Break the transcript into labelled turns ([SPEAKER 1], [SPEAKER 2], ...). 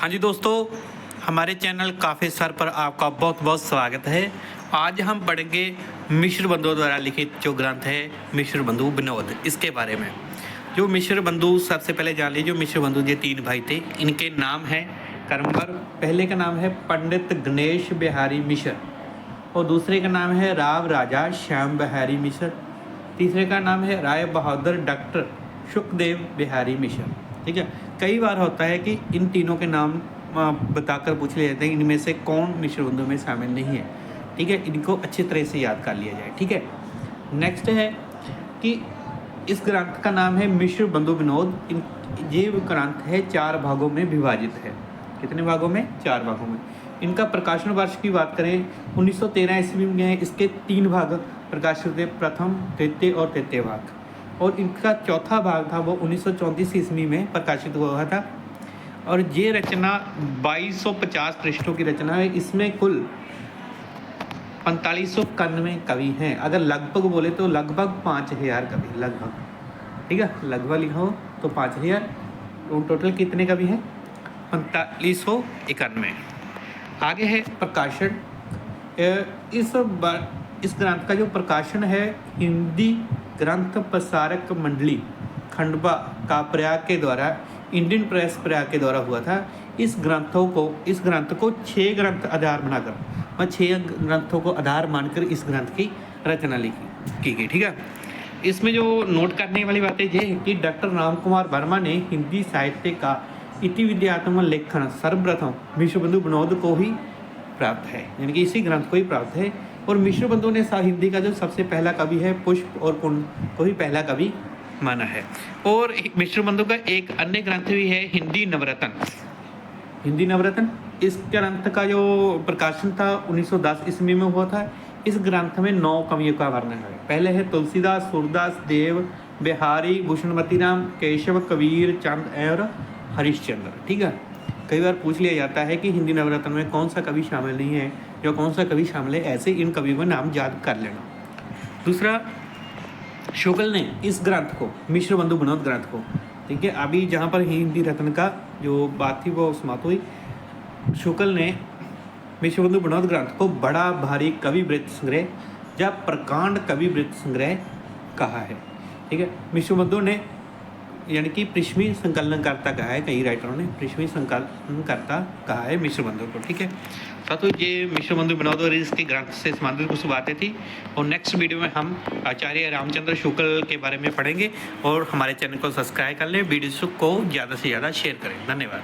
[SPEAKER 1] हाँ जी दोस्तों, हमारे चैनल काफ़ी सर पर आपका बहुत बहुत स्वागत है। आज हम पढ़ेंगे मिश्र बंधुओं द्वारा लिखित जो ग्रंथ है मिश्र बंधु विनोद, इसके बारे में। जो मिश्र बंधु, सबसे पहले जान लीजिए, जो मिश्र बंधु ये तीन भाई थे, इनके नाम हैं क्रमवार। पहले का नाम है पंडित गणेश बिहारी मिश्र, और दूसरे का नाम है राव राजा श्याम बिहारी मिश्र, तीसरे का नाम है राय बहादुर डॉक्टर सुखदेव बिहारी मिश्र। ठीक है, कई बार होता है कि इन तीनों के नाम बताकर पूछ लिए जाते हैं इनमें से कौन मिश्र बंधु में शामिल नहीं है। ठीक है, इनको अच्छी तरह से याद कर लिया जाए। ठीक है, नेक्स्ट है कि इस ग्रंथ का नाम है मिश्र बंधु विनोद। ये ग्रंथ है 4 भागों में विभाजित है। कितने भागों में? 4 भागों में। इनका प्रकाशन वर्ष की बात करें 1913 ईस्वी में इसके 3 भाग प्रकाशित हुए, प्रथम, तृतीय और तृतीय भाग। और इनका चौथा भाग था वो 1934 ईस्वी में प्रकाशित हुआ था। और ये रचना 2250 पृष्ठों की रचना है। इसमें कुल 4591 कवि हैं। अगर लगभग बोले तो लगभग 5000 कवि, लगभग। ठीक है, लगभग लिखा हो तो 5000। टोटल कितने कवि हैं? 4591। आगे है प्रकाशन। इस ग्रंथ का जो प्रकाशन है हिंदी ग्रंथ प्रसारक मंडली खंडवा का प्रयाग के द्वारा, इंडियन प्रेस प्रयाग के द्वारा हुआ था। इस ग्रंथ को 6 ग्रंथ आधार बनाकर, 6 ग्रंथों को आधार मानकर इस ग्रंथ की रचना की गई। ठीक है, इसमें जो नोट करने वाली बातें ये है कि डॉक्टर राम कुमार वर्मा ने हिंदी साहित्य का इति विद्यात्मक लेखन सर्वप्रथम मिश्र बंधु विनोद को ही प्राप्त है, यानी कि इसी ग्रंथ को ही प्राप्त है। और मिश्र बंधु ने हिंदी का जो सबसे पहला कवि है पुष्प और पुण्य को ही पहला कवि माना है। और मिश्र बंधु का एक अन्य ग्रंथ भी है हिंदी नवरत्न। हिंदी नवरत्न, इस ग्रंथ का जो प्रकाशन था 1910 ईस्वी में हुआ था। इस ग्रंथ में 9 कवियों का वर्णन है। पहले है तुलसीदास, सूरदास, देव बिहारी, भूषणवती राम, केशव, कबीर चंद और हरिश्चंद्र। ठीक है, कई बार पूछ लिया जाता है कि हिंदी नवरत्न में कौन सा कवि शामिल नहीं है या कौन सा कवि शामिल है, ऐसे इन कवियों का नाम याद कर लेना। दूसरा, शुक्ल ने इस ग्रंथ को, मिश्र बंधु विनोद ग्रंथ को, ठीक है, अभी जहाँ पर हिंदी रत्न का जो बात थी वो समाप्त हुई, शुक्ल ने मिश्र बंधु विनोद ग्रंथ को बड़ा भारी कवि वृत्त संग्रह या प्रकांड कवि वृत्त संग्रह कहा है। ठीक है, मिश्र बंधु ने यानी कि पृथ्वी संकलनकर्ता कहा है, कई राइटरों ने पृथ्वी संकलनकर्ता कहा है मिश्र बंधु को। ठीक है, तो ये मिश्र बंधु विनोद और इसके ग्रंथ से संबंधित कुछ बातें थी। और नेक्स्ट वीडियो में हम आचार्य रामचंद्र शुक्ल के बारे में पढ़ेंगे। और हमारे चैनल को सब्सक्राइब कर लें, वीडियो को ज़्यादा से ज़्यादा शेयर करें। धन्यवाद।